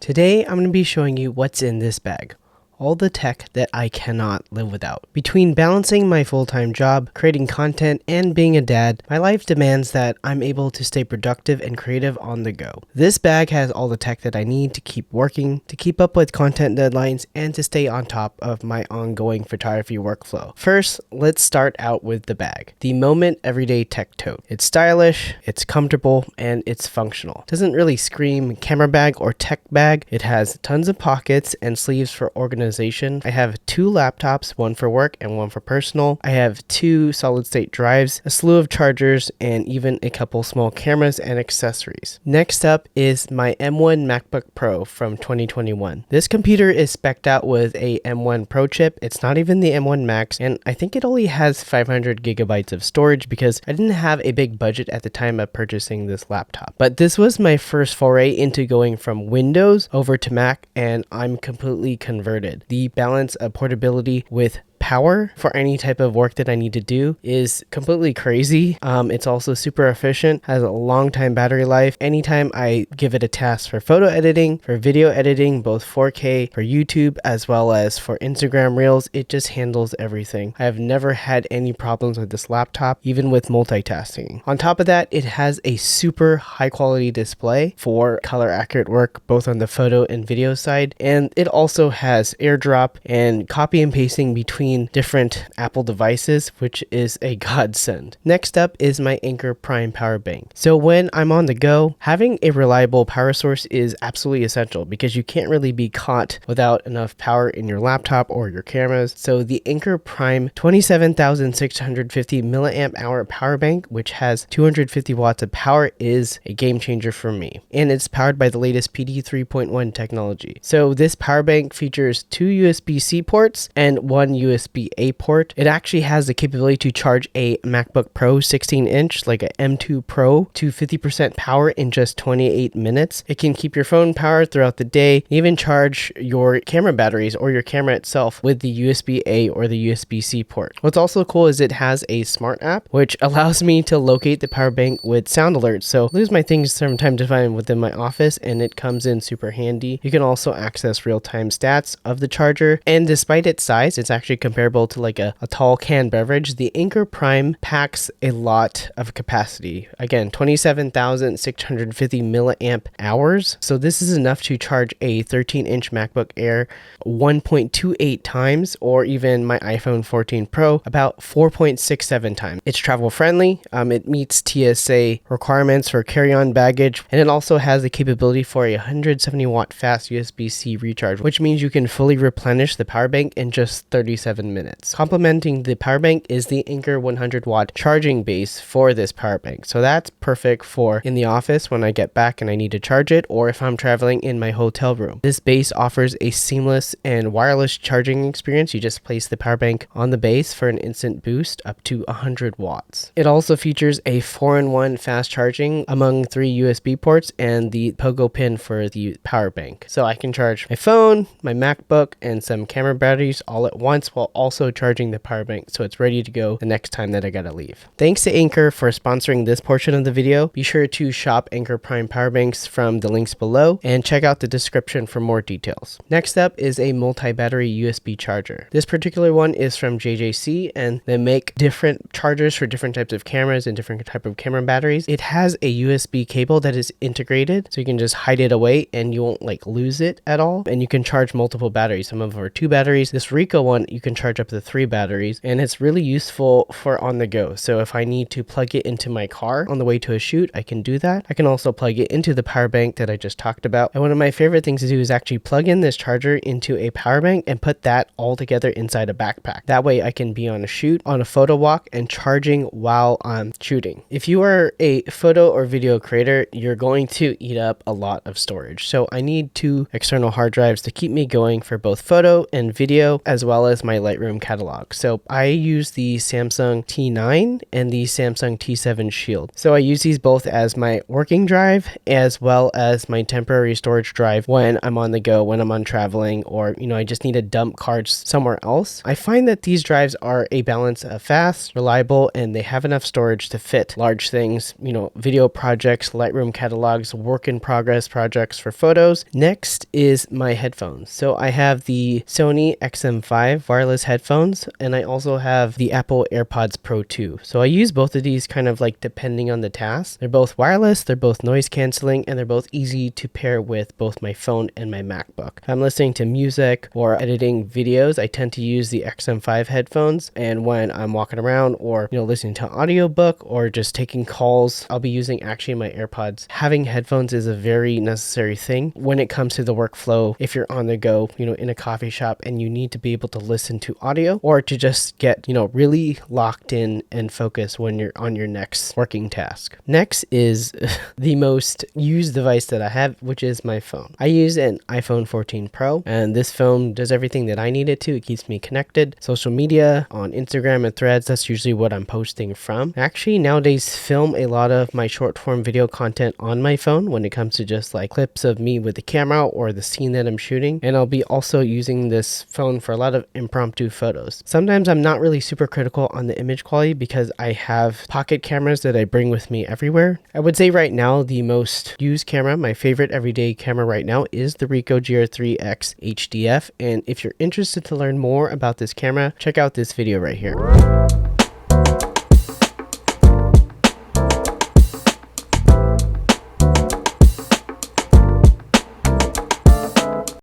Today, I'm going to be showing you what's in this bag. All the tech that I cannot live without. Between balancing my full-time job, creating content, and being a dad, my life demands that I'm able to stay productive and creative on the go. This bag has all the tech that I need to keep working, to keep up with content deadlines, and to stay on top of my ongoing photography workflow. First, let's start out with the bag. The Moment Everyday Tech Tote. It's stylish, it's comfortable, and it's functional. It doesn't really scream camera bag or tech bag. It has tons of pockets and sleeves for organization. I have 2 laptops, one for work and one for personal. I have 2 solid state drives, a slew of chargers, and even a couple small cameras and accessories. Next up is my M1 MacBook Pro from 2021. This computer is spec'd out with a M1 Pro chip. It's not even the M1 Max, and I think it only has 500 gigabytes of storage because I didn't have a big budget at the time of purchasing this laptop. But this was my first foray into going from Windows over to Mac, and I'm completely converted. The balance of portability with power for any type of work that I need to do is completely crazy. It's also super efficient, has a long time battery life. Anytime I give it a task for photo editing, for video editing, both 4K for YouTube as well as for Instagram Reels, it just handles everything. I have never had any problems with this laptop, even with multitasking. On top of that, it has a super high quality display for color accurate work, both on the photo and video side. And it also has AirDrop and copy and pasting between different Apple devices, which is a godsend. Next up is my Anker Prime power bank. So when I'm on the go, having a reliable power source is absolutely essential because you can't really be caught without enough power in your laptop or your cameras. So the Anker Prime 27,650 milliamp hour power bank, which has 250 watts of power, is a game changer for me. And it's powered by the latest PD 3.1 technology. So this power bank features 2 USB-C ports and 1 USB-A port. It actually has the capability to charge a MacBook Pro 16-inch, like a M2 Pro, to 50% power in just 28 minutes. It can keep your phone powered throughout the day, even charge your camera batteries or your camera itself with the USB-A or the USB-C port. What's also cool is it has a smart app, which allows me to locate the power bank with sound alerts. So I lose my things from time to time within my office, and it comes in super handy. You can also access real-time stats of the charger, and despite its size, it's actually comparable to like a tall canned beverage. The Anker Prime packs a lot of capacity. Again, 27,650 milliamp hours. So this is enough to charge a 13-inch MacBook Air 1.28 times, or even my iPhone 14 Pro about 4.67 times. It's travel friendly. It meets TSA requirements for carry-on baggage, and it also has the capability for a 170 watt fast USB-C recharge, which means you can fully replenish the power bank in just 37 minutes. Complementing the power bank is the Anker 100 watt charging base for this power bank. So that's perfect for in the office when I get back and I need to charge it, or if I'm traveling in my hotel room. This base offers a seamless and wireless charging experience. You just place the power bank on the base for an instant boost up to 100 watts. It also features a 4-in-1 fast charging among 3 USB ports and the pogo pin for the power bank. So I can charge my phone, my MacBook, and some camera batteries all at once while also charging the power bank, so it's ready to go the next time that I gotta leave. Thanks to Anker for sponsoring this portion of the video. Be sure to shop Anker Prime power banks from the links below and check out the description for more details. Next up is a multi-battery USB charger. This particular one is from JJC, and they make different chargers for different types of cameras and different type of camera batteries. It has a USB cable that is integrated, so you can just hide it away and you won't like lose it at all. And you can charge multiple batteries. Some of them are 2 batteries. This Rico one, you can charge up to 3 batteries, and it's really useful for on the go. So if I need to plug it into my car on the way to a shoot, I can do that. I can also plug it into the power bank that I just talked about. And one of my favorite things to do is actually plug in this charger into a power bank and put that all together inside a backpack. That way I can be on a shoot, on a photo walk, and charging while I'm shooting. If you are a photo or video creator, you're going to eat up a lot of storage. So I need 2 external hard drives to keep me going for both photo and video, as well as my Lightroom catalog. So I use the Samsung T9 and the Samsung T7 Shield. So I use these both as my working drive as well as my temporary storage drive when I'm on the go, when I'm on traveling, or I just need to dump cards somewhere else. I find that these drives are a balance of fast, reliable, and they have enough storage to fit large things, video projects, Lightroom catalogs, work in progress projects for photos. Next is my headphones. So I have the Sony XM5 wireless headphones, and I also have the Apple AirPods Pro 2. So I use both of these kind of like depending on the task. They're both wireless, they're both noise canceling, and they're both easy to pair with both my phone and my MacBook. If I'm listening to music or editing videos, I tend to use the XM5 headphones, and when I'm walking around or listening to an audiobook or just taking calls, I'll be using actually my AirPods. Having headphones is a very necessary thing when it comes to the workflow. If you're on the go, in a coffee shop and you need to be able to listen to audio or to just get, really locked in and focus when you're on your next working task. Next is the most used device that I have, which is my phone. I use an iPhone 14 Pro, and this phone does everything that I need it to. It keeps me connected. Social media, on Instagram and Threads, that's usually what I'm posting from. Actually, nowadays film a lot of my short form video content on my phone when it comes to just like clips of me with the camera or the scene that I'm shooting. And I'll be also using this phone for a lot of impromptu photos. Sometimes I'm not really super critical on the image quality because I have pocket cameras that I bring with me everywhere. I would say right now the most used camera, my favorite everyday camera right now, is the Rico GR3X HDF. And if you're interested to learn more about this camera, check out this video right here.